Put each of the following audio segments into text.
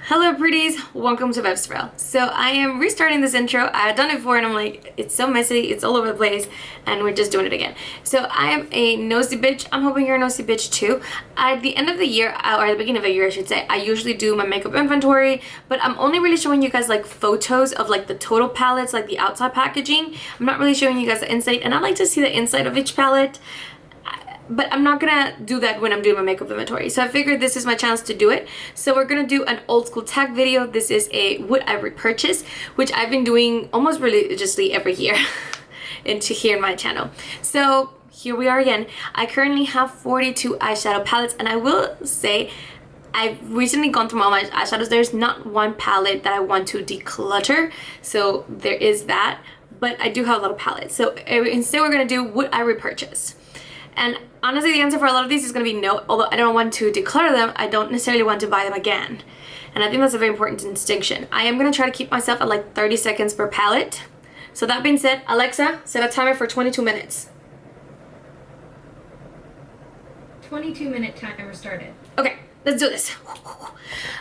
Hello pretties, welcome to Vibes Trail. So I am restarting this intro. I had done it before and I'm like, it's so messy, it's all over the place, and we're just doing it again. So I am a nosy bitch. I'm hoping you're a nosy bitch too. At the end of the year, or at the beginning of the year I should say, I usually do my makeup inventory, but I'm only really showing you guys like photos of like the total palettes, like the outside packaging. I'm not really showing you guys the inside, and I like to see the inside of each palette. But I'm not gonna do that when I'm doing my makeup inventory. So I figured this is my chance to do it. So we're gonna do an old school tag video. This is a would I repurchase, which I've been doing almost religiously every year into here in my channel. So here we are again. I currently have 42 eyeshadow palettes, and I will say I've recently gone through all my eyeshadows. There's not one palette that I want to declutter, so there is that, but I do have a lot of palettes. So instead we're gonna do would I repurchase. And honestly, the answer for a lot of these is going to be no. Although I don't want to declutter them, I don't necessarily want to buy them again. And I think that's a very important distinction. I am going to try to keep myself at like 30 seconds per palette. So that being said, Alexa, set a timer for 22 minutes. 22-minute timer started. Okay, let's do this.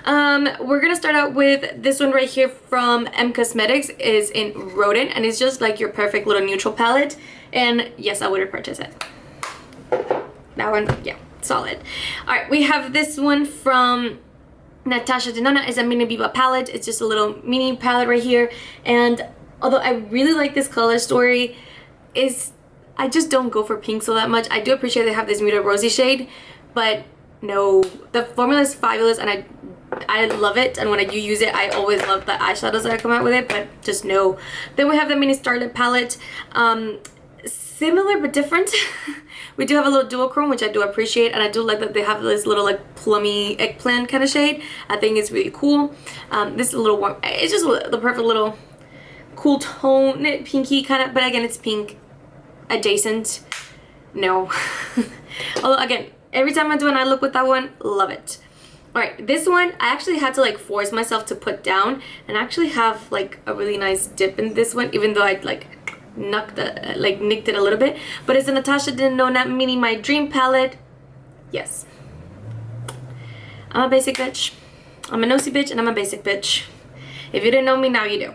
We're going to start out with this one right here from M Cosmetics. Is in Rodent, and it's just like your perfect little neutral palette. And yes, I would repurchase it. That one, yeah, solid. All right, we have this one from Natasha Denona. It's a mini Viva palette. It's just a little mini palette right here. And although I really like this color story, I just don't go for pink so that much. I do appreciate they have this muted rosy shade, but no, the formula is fabulous, and I love it. And when I do use it, I always love the eyeshadows that I come out with it, but just no. Then we have the mini Starlit palette. Similar but different. We do have a little dual chrome, which I do appreciate, and I do like that they have this little like plummy eggplant kind of shade. I think it's really cool. This is a little warm. It's just the perfect little cool tone, pinky kind of, but again, it's pink adjacent. No. Although again, every time I do an eye look with that one, love it. All right, this one I actually had to like force myself to put down, and I actually have like a really nice dip in this one, even though I'd like nicked it a little bit. But it's a Natasha Denona mini My Dream palette. Yes, I'm a basic bitch. I'm a nosy bitch, and I'm a basic bitch. If you didn't know me, now you do.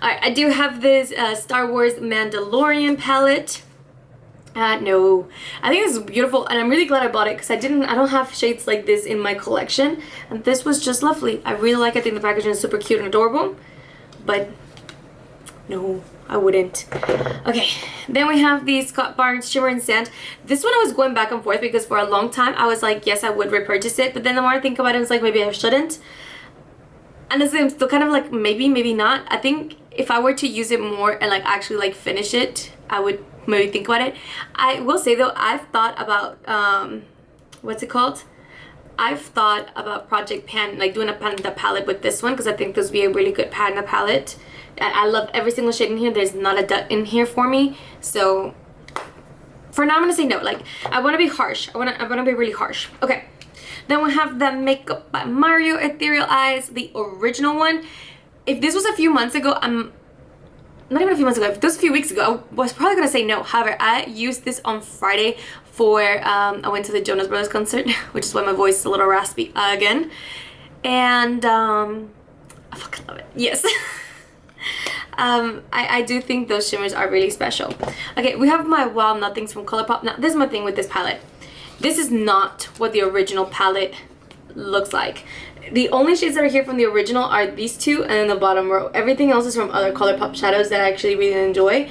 All right, I do have this Star Wars Mandalorian palette. No, I think this is beautiful, and I'm really glad I bought it because I don't have shades like this in my collection, and this was just lovely. I really like it. I think the packaging is super cute and adorable, but no, I wouldn't. Okay, then we have the Scott Barnes Shimmer and Sand. This one I was going back and forth because for a long time I was like, yes, I would repurchase it, but then the more I think about it, it's like maybe I shouldn't. Honestly, I'm still kind of like maybe not. I think if I were to use it more and like actually like finish it, I would maybe think about it. I will say though, I've thought about what's it called? I've thought about Project Pan, like doing a Panda palette with this one, because I think this would be a really good Panda palette. I love every single shade in here. There's not a dot in here for me. So for now, I'm gonna say no. Like, I want to be harsh. I want to be really harsh. Okay. Then we have the Makeup by Mario Ethereal Eyes, the original one. If this was a few months ago, not even a few months ago, if this was a few weeks ago, I was probably gonna say no. However, I used this on Friday for I went to the Jonas Brothers concert, which is why my voice is a little raspy again. And I fucking love it. Yes. I do think those shimmers are really special. Okay, we have my Wild Nothings from ColourPop. Now, this is my thing with this palette. This is not what the original palette looks like. The only shades that are here from the original are these two and then the bottom row. Everything else is from other ColourPop shadows that I actually really enjoy.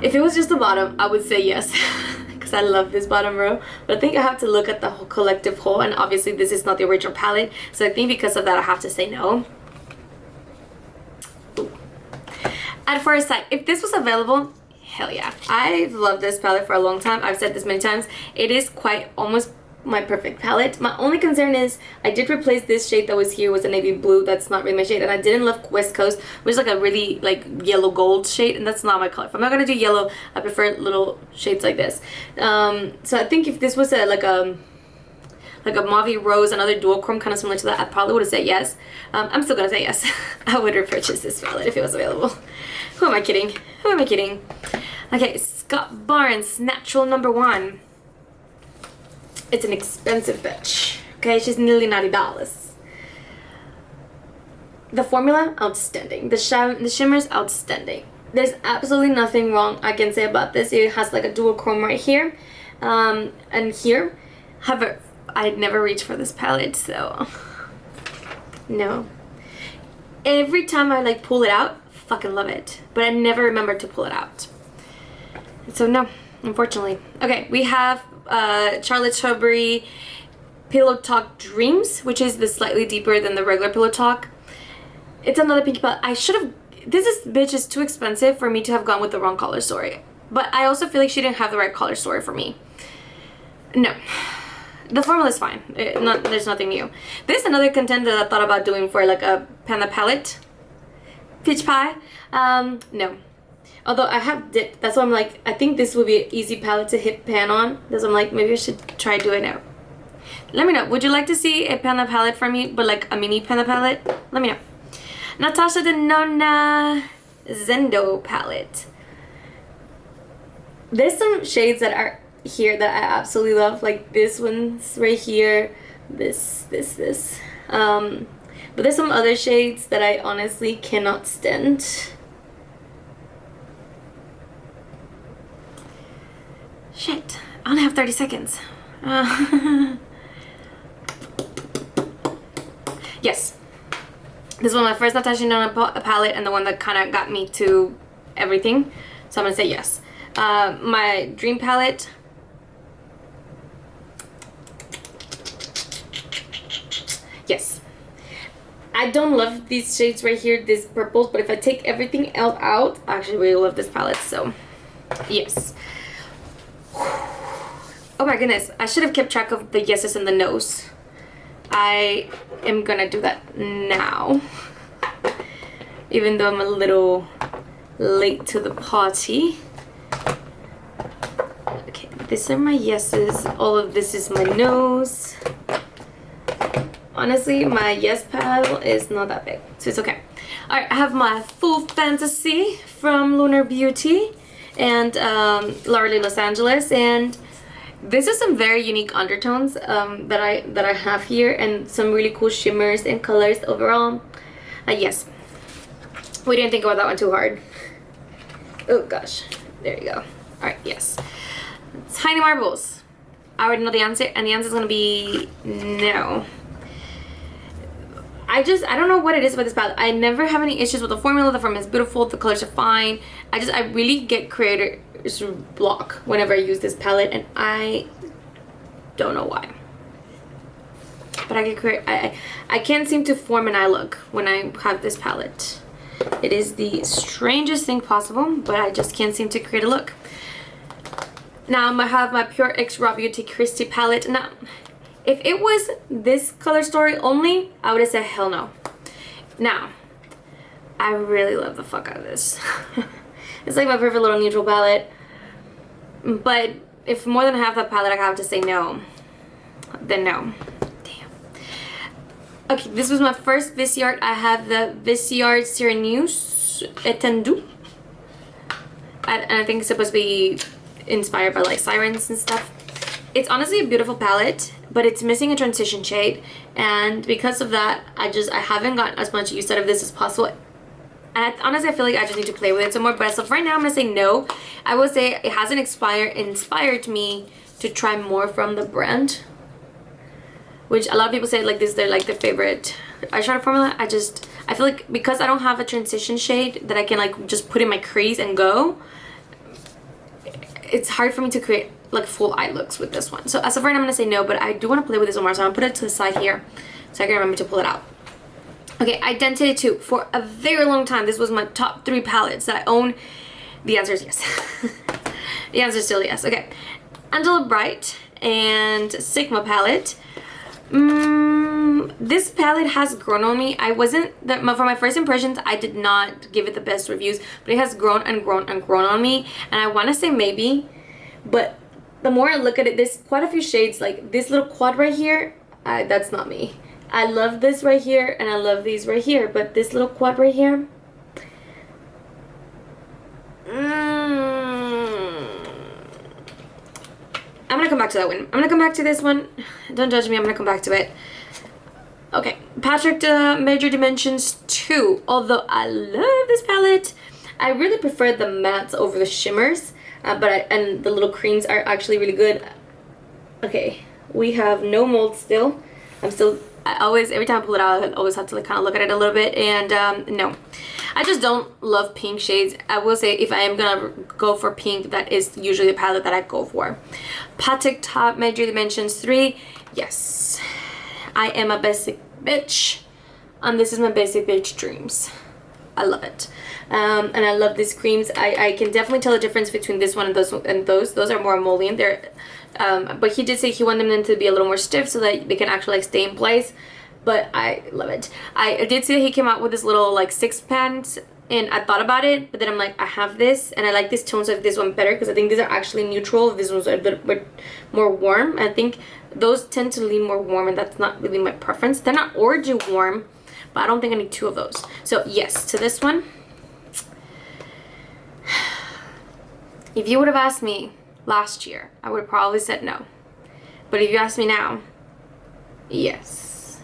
If it was just the bottom, I would say yes. I love this bottom row, but I think I have to look at the whole collective whole, and obviously this is not the original palette, so I think because of that I have to say no. Ooh. At first sight, if this was available, hell yeah. I've loved this palette for a long time. I've said this many times. It is quite almost my perfect palette. My only concern is I did replace this shade that was here with a navy blue. That's not really my shade, and I didn't love West Coast, which is like a really like yellow gold shade, and that's not my color. If I'm not gonna do yellow, I prefer little shades like this. So I think if this was like a mauve rose, another dual chrome kind of similar to that, I probably would have said yes. I'm still gonna say yes. I would repurchase this palette if it was available. Who am I kidding? Who am I kidding? Okay, Scott Barnes Natural #1. It's an expensive bitch. Okay, she's nearly $90. The formula, outstanding. The shimmer's outstanding. There's absolutely nothing wrong I can say about this. It has like a dual chrome right here, and here. However, I'd never reached for this palette, so no. Every time I like pull it out, fucking love it, but I never remember to pull it out. So no, unfortunately. Okay, we have Charlotte Tilbury Pillow Talk Dreams, which is the slightly deeper than the regular Pillow Talk. It's another pinky palette. I should have. This bitch is too expensive for me to have gone with the wrong color story. But I also feel like she didn't have the right color story for me. No. The formula is fine. There's nothing new. This is another contender that I thought about doing for like a panda palette. Peach pie. No. Although I have dipped. That's why I'm like, I think this would be an easy palette to hit pan on. That's why I'm like, maybe I should try doing it. Let me know. Would you like to see a panda palette from me, but like a mini panda palette? Let me know. Natasha Denona Zendo palette. There's some shades that are here that I absolutely love, like this one's right here, this. But there's some other shades that I honestly cannot stand. Shit, I only have 30 seconds. Yes. This was my first Natasha Denona palette and the one that kind of got me to everything. So I'm going to say yes. My dream palette. Yes. I don't love these shades right here, these purples, but if I take everything else out, I actually really love this palette, so yes. Oh my goodness, I should have kept track of the yeses and the nos. I am gonna do that now, even though I'm a little late to the party. Okay, these are my yeses, all of this is my nos. Honestly, my yes pile is not that big, so it's okay. Alright, I have my Full Fantasy from Lunar Beauty and Laura Lee Los Angeles, and this is some very unique undertones that I have here, and some really cool shimmers and colors overall. Yes, we didn't think about that one too hard. Oh gosh, there you go. Alright, yes. Tiny Marbles. I already know the answer, and the answer is gonna be no. I don't know what it is about this palette. I never have any issues with the formula. The formula is beautiful. The colors are fine. I really get creator's block whenever I use this palette, and I don't know why. But I can't seem to form an eye look when I have this palette. It is the strangest thing possible, but I just can't seem to create a look. Now I have my Pure X Raw Beauty Christie palette. Now, if it was this color story only, I would have said hell no. Now, I really love the fuck out of this. It's like my perfect little neutral palette. But if more than half that palette I have to say no, then no. Damn. Okay, this was my first Viseart. I have the Viseart Serenus Etendu. And I think it's supposed to be inspired by like sirens and stuff. It's honestly a beautiful palette, but it's missing a transition shade, and because of that, I haven't gotten as much use out of this as possible. And honestly, I feel like I just need to play with it some more. But so right now, I'm gonna say no. I would say it hasn't inspired me to try more from the brand, which a lot of people say like this, they're like their favorite eyeshadow formula. I feel like because I don't have a transition shade that I can like just put in my crease and go, it's hard for me to create like full eye looks with this one. So as of right now, I'm gonna say no, but I do want to play with this one more, so I'm gonna put it to the side here so I can remember to pull it out. Okay, Identity 2. For a very long time, this was my top 3 palettes that I own. The answer is yes. The answer is still yes. Okay, Angela Bright and Sigma palette. This palette has grown on me. For my first impressions, I did not give it the best reviews, but it has grown and grown and grown on me, and I want to say maybe, but the more I look at it, there's quite a few shades. Like this little quad right here, that's not me. I love this right here, and I love these right here, but this little quad right here, I'm gonna come back to that one. I'm gonna come back to this one. Don't judge me, I'm gonna come back to it. Okay, Patrick Major Dimensions 2. Although I love this palette, I really prefer the mattes over the shimmers. And the little creams are actually really good. Okay, we have no mold still. Every time I pull it out, I always have to like kind of look at it a little bit. And no, I just don't love pink shades. I will say if I am gonna go for pink, that is usually the palette that I go for. Patek Top Major Dimensions 3. Yes, I am a basic bitch, and this is my basic bitch dreams. I love it. And I love these creams. I can definitely tell the difference between this one and those. Those are more emollient. But he did say he wanted them to be a little more stiff so that they can actually like stay in place. But I love it. I did see that he came out with this little like 6-pan, and I thought about it, but then I'm like, I have this, and I like these tones of this one better because I think these are actually neutral. These ones are a bit more warm. I think those tend to lean more warm, and that's not really my preference. They're not orangey warm, but I don't think I need 2 of those. So yes, to this one. If you would have asked me last year, I would have probably said no. But if you ask me now, yes.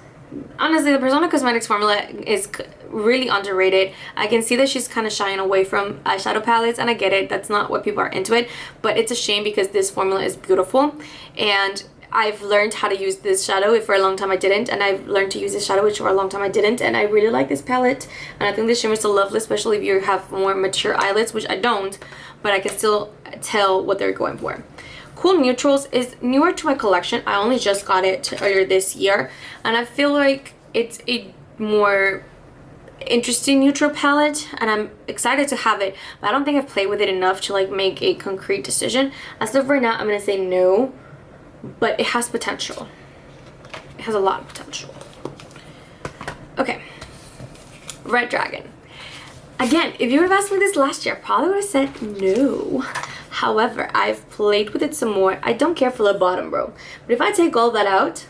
Honestly, the Persona Cosmetics formula is really underrated. I can see that she's kind of shying away from eyeshadow palettes, and I get it. That's not what people are into it. But it's a shame because this formula is beautiful. And I've learned how to use this shadow. For a long time I didn't, and I've learned to use this shadow, which for a long time I didn't, and I really like this palette. And I think this shimmer is so lovely, especially if you have more mature eyelids, which I don't, but I can still tell what they're going for. Cool Neutrals is newer to my collection. I only just got it earlier this year, and I feel like it's a more interesting neutral palette, and I'm excited to have it, but I don't think I've played with it enough to like make a concrete decision. As of right now, I'm gonna say no, but it has potential. It has a lot of potential. Okay, Red Dragon. Again, if you would have asked me this last year, I probably would have said no. However, I've played with it some more. I don't care for the bottom row, but if I take all that out,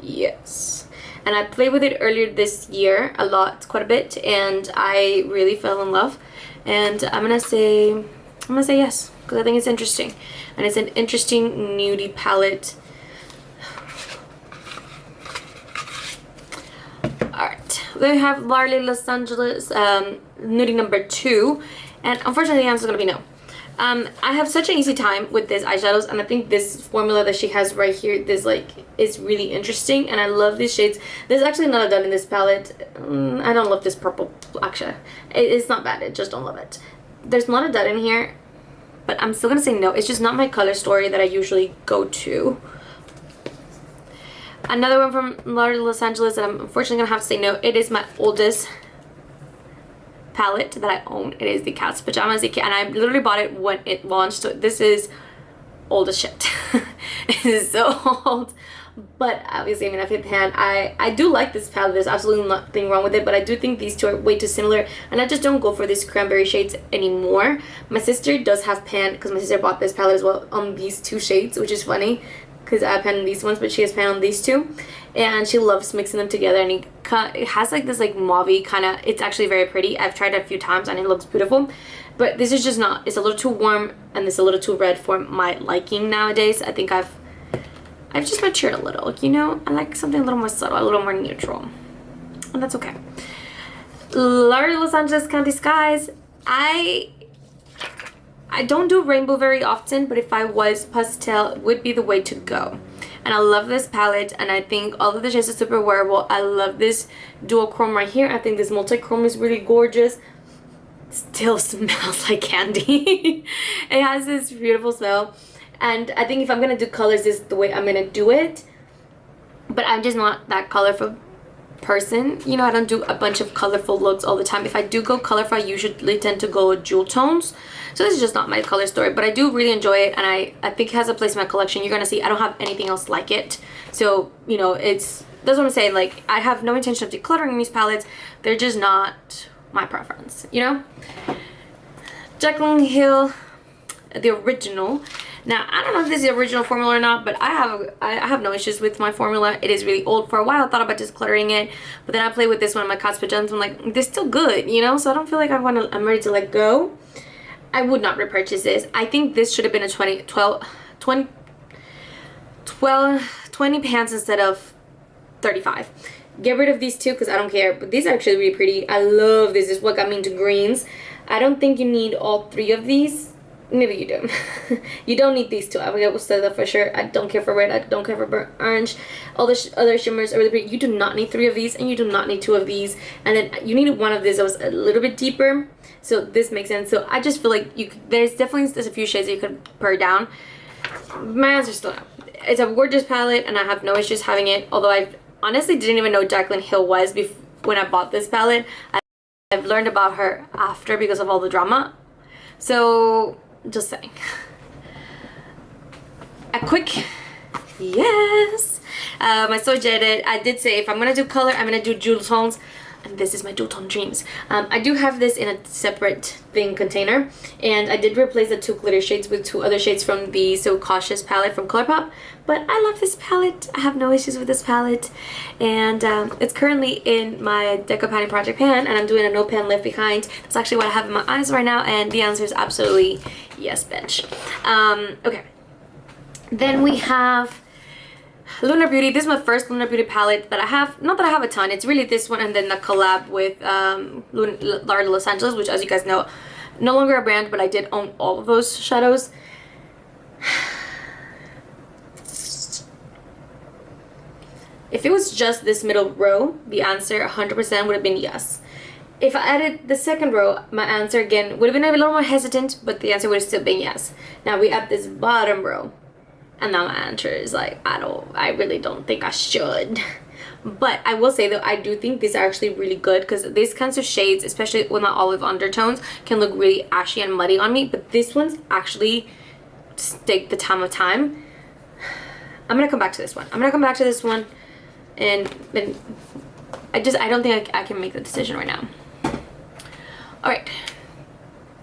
yes. And I played with it earlier this year a lot, quite a bit, and I really fell in love. And I'm gonna say yes, because I think it's interesting, and it's an interesting nudie palette. Alright, we have Larlie Los Angeles nudie number 2, and unfortunately the answer is gonna be no. I have such an easy time with these eyeshadows, and I think this formula that she has right here, this like, is really interesting, and I love these shades. There's actually not a dud in this palette. I don't love this purple. Actually, it's not bad. I just don't love it. There's not a dud in here, but I'm still gonna say no. It's just not my color story that I usually go to. Another one from Los Angeles that I'm unfortunately gonna have to say no. It is my oldest palette that I own. It is the Cat's Pajamas, and I literally bought it when it launched, so this is old as shit. It is so old, but obviously, I mean, I've hit the hand. I do like this palette. There's absolutely nothing wrong with it, but I do think these two are way too similar, and I just don't go for these cranberry shades anymore. My sister does have pan, because my sister bought this palette as well on these 2 shades, which is funny because I have pan on these ones, but she has pan on these 2, and she loves mixing them together. And it has like this like mauve kind of, it's actually very pretty. I've tried it a few times and it looks beautiful, but this is just not. It's a little too warm, and it's a little too red for my liking nowadays. I think I've just matured a little, you know. I like something a little more subtle, a little more neutral, and that's okay. Larry Los Angeles County Skies. I don't do rainbow very often, but if I was, pastel would be the way to go. And I love this palette, and I think all of the shades are super wearable. I love this dual chrome right here. I think this multi-chrome is really gorgeous. Still smells like candy. It has this beautiful smell, and I think if I'm gonna do colors, this is the way I'm gonna do it. But I'm just not that colorful person, you know. I don't do a bunch of colorful looks all the time. If I do go colorful, I usually tend to go with jewel tones, so this is just not my color story, but I do really enjoy it, and I think it has a place in my collection. You're gonna see I don't have anything else like it, so you know, that's what I'm saying. Like, I have no intention of decluttering these palettes. They're just not my preference, you know. Jaclyn Hill, the original. Now, I don't know if this is the original formula or not, but I have no issues with my formula. It is really old. For a while, I thought about just decluttering it, but then I played with this one in my Cat's Pajamas. I'm like, they're still good, you know? So I don't feel like I'm ready to let go. I would not repurchase this. I think this should have been a 2012 20 pants instead of 35. Get rid of these two because I don't care, but these are actually really pretty. I love this. This is what got me into greens. I don't think you need all 3 of these. Maybe you do. You don't need these 2. I will say that for sure. I don't care for red. I don't care for burnt orange. All the other shimmers are really pretty. You do not need 3 of these, and you do not need 2 of these. And then you need one of this that was a little bit deeper. So this makes sense. So I just feel like there's a few shades that you could pare down. My answer is still no. It's a gorgeous palette, and I have no issues having it. Although I honestly didn't even know Jaclyn Hill was when I bought this palette. I've learned about her after because of all the drama. So just saying. A quick yes. I so jaded. I did say if I'm gonna do color, I'm gonna do jewel tones, and this is my jewel tone dreams. I do have this in a separate container, and I did replace the 2 glitter shades with 2 other shades from the So Cautious palette from ColourPop. But I love this palette. I have no issues with this palette, and it's currently in my Deco Panning Project pan, and I'm doing a no pan left behind. That's actually what I have in my eyes right now, and the answer is absolutely yes, bitch. Okay. Then we have Lunar Beauty. This is my first Lunar Beauty palette that I have. Not that I have a ton. It's really this one and then the collab with Lara Los Angeles, which, as you guys know, no longer a brand, but I did own all of those shadows. If it was just this middle row, the answer 100% would have been yes. If I added the second row, my answer again would have been a little more hesitant, but the answer would have still been yes. Now we add this bottom row, and now my answer is like, I really don't think I should. But I will say though, I do think these are actually really good because these kinds of shades, especially with my olive undertones, can look really ashy and muddy on me. But this one's actually take the time of time. I'm gonna come back to this one. And I don't think I can make the decision right now. All right.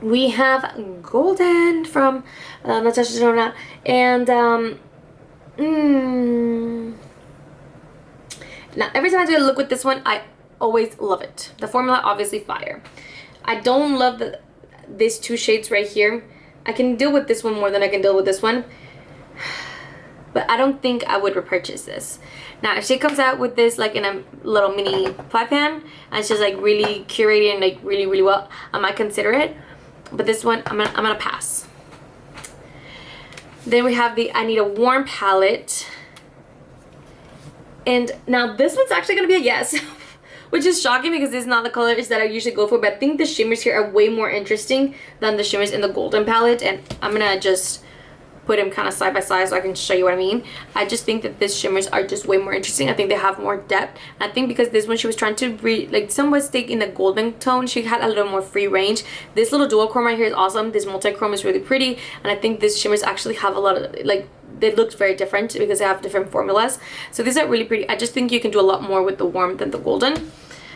We have Golden from Natasha Denona, and now every time I do a look with this one, I always love it. The formula obviously fire. I don't love these 2 shades right here. I can deal with this one more than I can deal with this one, but I don't think I would repurchase this. Now if she comes out with this like in a little mini 5 pan and she's like really curated and like really well, I might consider it. But this one, I'm gonna pass. Then we have the I Need a Warm palette. And now this one's actually gonna be a yes, which is shocking because this is not the colors that I usually go for. But I think the shimmers here are way more interesting than the shimmers in the Golden palette. And I'm gonna just put them kind of side by side so I can show you what I mean. I just think that these shimmers are just way more interesting. I think they have more depth. And I think because this one she was trying to somewhat stick in the golden tone, she had a little more free range. This little dual chrome right here is awesome. This multi-chrome is really pretty, and I think these shimmers actually have a lot of they look very different because they have different formulas. So these are really pretty. I just think you can do a lot more with the warm than the golden.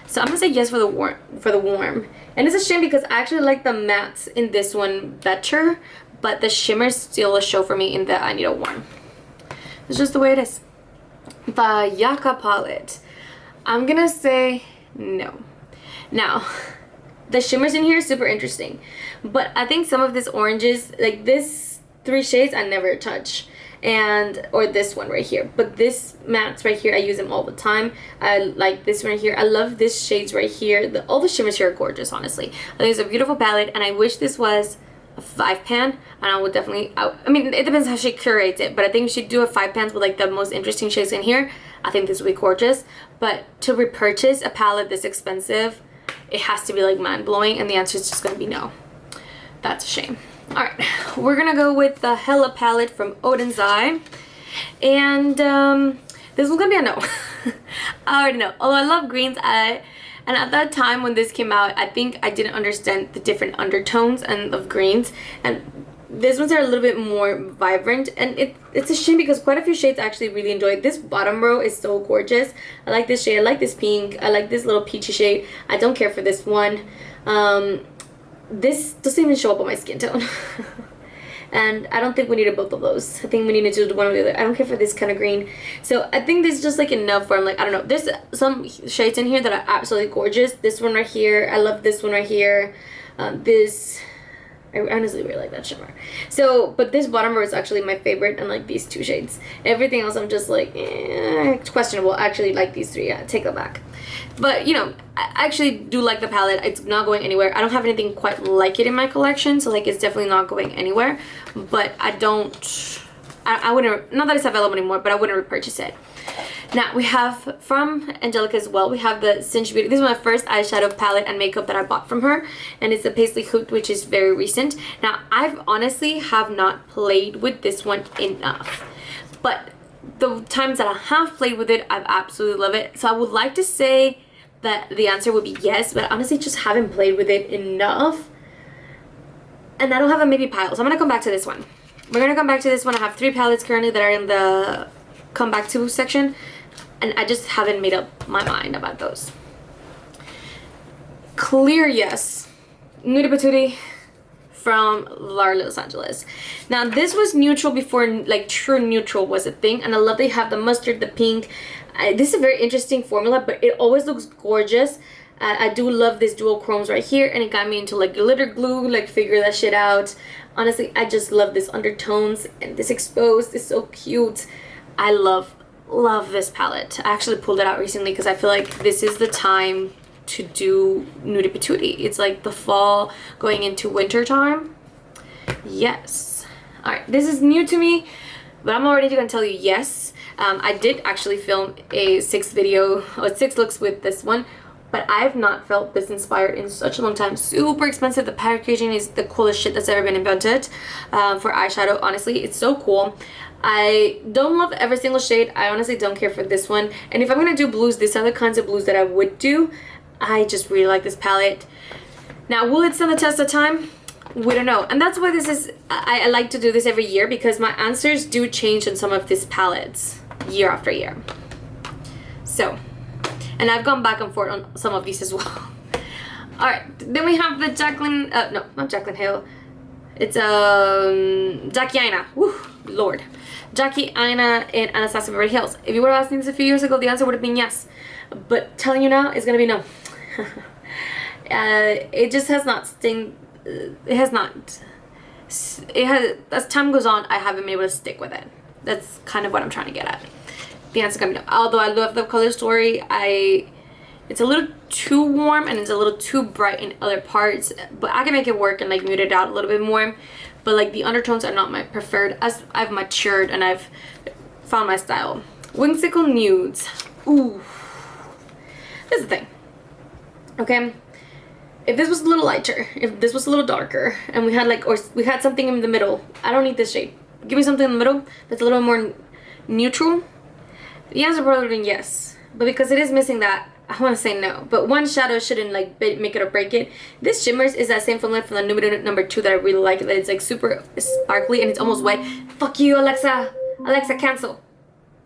So I'm gonna say yes for the warm. And it's a shame because I actually like the mattes in this one better, but the shimmers steal a show for me in the I Need a Warm. It's just the way it is. The Yaka palette, I'm gonna say no. Now, the shimmers in here are super interesting, but I think some of these oranges, like this 3 shades, I never touch. Or this one right here, but this mattes right here, I use them all the time. I like this one right here. I love this shades right here. All the shimmers here are gorgeous, honestly. I think it's a beautiful palette, and I wish this was a 5 pan, and I would definitely, I mean, it depends how she curates it, but I think she should do a 5 pans with like the most interesting shades in here. I think this would be gorgeous. But to repurchase a palette this expensive, it has to be like mind-blowing, and the answer is just gonna be no. That's a shame. All right, we're gonna go with the Hella palette from Odin's Eye, and this one's gonna be a no. I already know. Although I love greens, and at that time when this came out, I think I didn't understand the different undertones of greens, and these ones are a little bit more vibrant, and it's a shame because quite a few shades I actually really enjoyed. This bottom row is so gorgeous. I like this shade. I like this pink. I like this little peachy shade. I don't care for this one. This doesn't even show up on my skin tone. And I don't think we needed both of those. I think we needed to do one or the other. I don't care for this kind of green. So I think this is just like enough where I'm like, I don't know. There's some shades in here that are absolutely gorgeous. This one right here. I love this one right here. This I honestly really like that shimmer. So, but this bottom row is actually my favorite, and like these two shades. Everything else I'm just like, questionable. I actually like these three. Yeah, take that back. But, you know, I actually do like the palette. It's not going anywhere. I don't have anything quite like it in my collection, so like it's definitely not going anywhere. But I wouldn't, not that it's available anymore, but I wouldn't repurchase it. Now we have from Angelica as well, we have the Cinch Beauty. This is my first eyeshadow palette and makeup that I bought from her, and it's the Paisley Hoot, which is very recent. Now I've honestly have not played with this one enough, but the times that I have played with it, I've absolutely loved it. So I would like to say that the answer would be yes, but honestly just haven't played with it enough, and I don't have a maybe pile, so I'm gonna come back to this one. We're gonna come back to this one. I have 3 palettes currently that are in the come back to section, and I just haven't made up my mind about those. Clear yes, Nude Patootie from Lar Los Angeles. Now this was neutral before like true neutral was a thing, and I love they have the mustard, the pink. This is a very interesting formula, but it always looks gorgeous. I do love this dual chromes right here, and it got me into like glitter glue, like figure that shit out. Honestly, I just love this undertones, and this exposed is so cute. I love this palette. I actually pulled it out recently because I feel like this is the time to do Nude Patootie. It's like the fall going into winter time. Yes. Alright, this is new to me, but I'm already gonna tell you yes. I did actually film a 6 looks with this one, but I've not felt this inspired in such a long time. Super expensive. The packaging is the coolest shit that's ever been invented for eyeshadow. Honestly, it's so cool. I don't love every single shade. I honestly don't care for this one. And if I'm gonna do blues, these are the kinds of blues that I would do. I just really like this palette. Now, will it stand the test of time? We don't know. And that's why this is, I like to do this every year, because my answers do change on some of these palettes year after year. So, and I've gone back and forth on some of these as well. Alright, then we have the Jacqueline, no, not Jacqueline Hale. It's Jackie Aina. Woo, Lord. Jackie Aina in Anastasia Beverly Hills. If you would have asked me this a few years ago, the answer would have been yes. But telling you now, it's gonna be no. It just has not it has not. It has, as time goes on, I haven't been able to stick with it. That's kind of what I'm trying to get at. The answer is gonna be no. Although I love the color story, it's a little too warm and it's a little too bright in other parts, but I can make it work and like mute it out a little bit more. But like the undertones are not my preferred as I've matured and I've found my style. Whimsical Nudes. Ooh. This is the thing. Okay. If this was a little lighter, if this was a little darker, and we had like, or we had something in the middle, I don't need this shade. Give me something in the middle that's a little more neutral. The answer probably would be yes. But because it is missing that, I want to say no. But one shadow shouldn't like make it or break it. This Shimmers is that same formula from the Nude number 2 that I really like. That it's like super sparkly and it's almost white. Fuck you, Alexa. Alexa, cancel.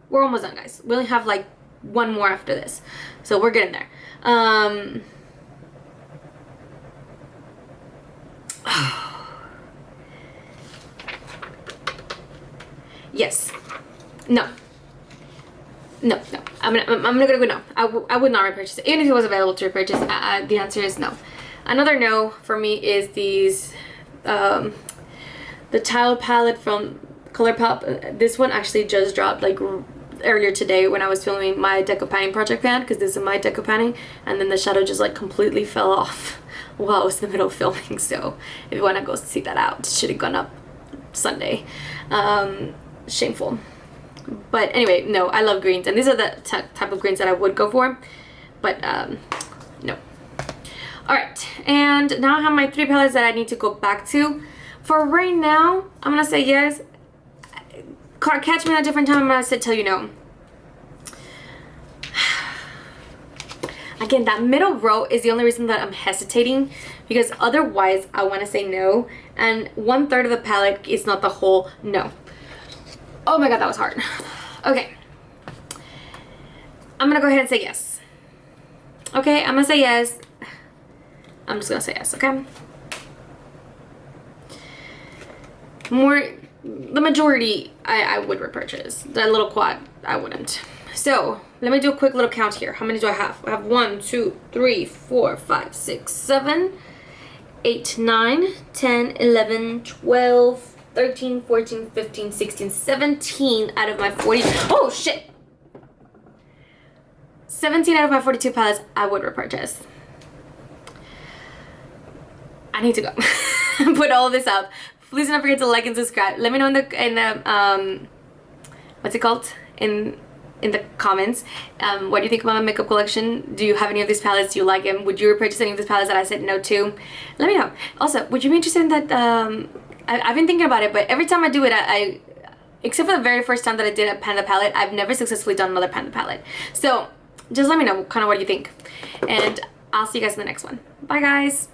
We're almost done, guys. We only have like one more after this. So we're getting there. Yes. No. No. I'm gonna go no. I would not repurchase it. Even if it was available to repurchase, the answer is no. Another no for me is these, the tile palette from ColourPop. This one actually just dropped like earlier today when I was filming my deco panning project pan, because this is my deco panning, and then the shadow just like completely fell off while I was in the middle of filming. So if you want to go see that out, it should have gone up Sunday. Shameful. But anyway, no, I love greens, and these are the type of greens that I would go for, but no. Alright, and now I have my 3 palettes that I need to go back to. For right now, I'm gonna say yes. Catch me at a different time, I'm gonna tell you no. Again, that middle row is the only reason that I'm hesitating, because otherwise I want to say no, and 1/3 of the palette is not the whole no. Oh my god, that was hard. Okay. I'm gonna go ahead and say yes. Okay, I'm gonna say yes. I'm just gonna say yes, okay? The majority, I would repurchase. That little quad, I wouldn't. So, let me do a quick little count here. How many do I have? I have 1, 2, 3, 4, 5, 6, 7, 8, 9, 10, 11, 12, 13, 14, 15, 16, 17 out of my 40. Oh shit! 17 out of my 42 palettes I would repurchase. I need to go put all this up. Please don't forget to like and subscribe. Let me know in the what's it called, in the comments, what do you think about my makeup collection? Do you have any of these palettes? Do you like them? Would you repurchase any of these palettes that I said no to? Let me know. Also, would you be interested in that? I've been thinking about it, but every time I do it, I except for the very first time that I did a panda palette, I've never successfully done another panda palette. So just let me know kind of what you think, and I'll see you guys in the next one. Bye guys.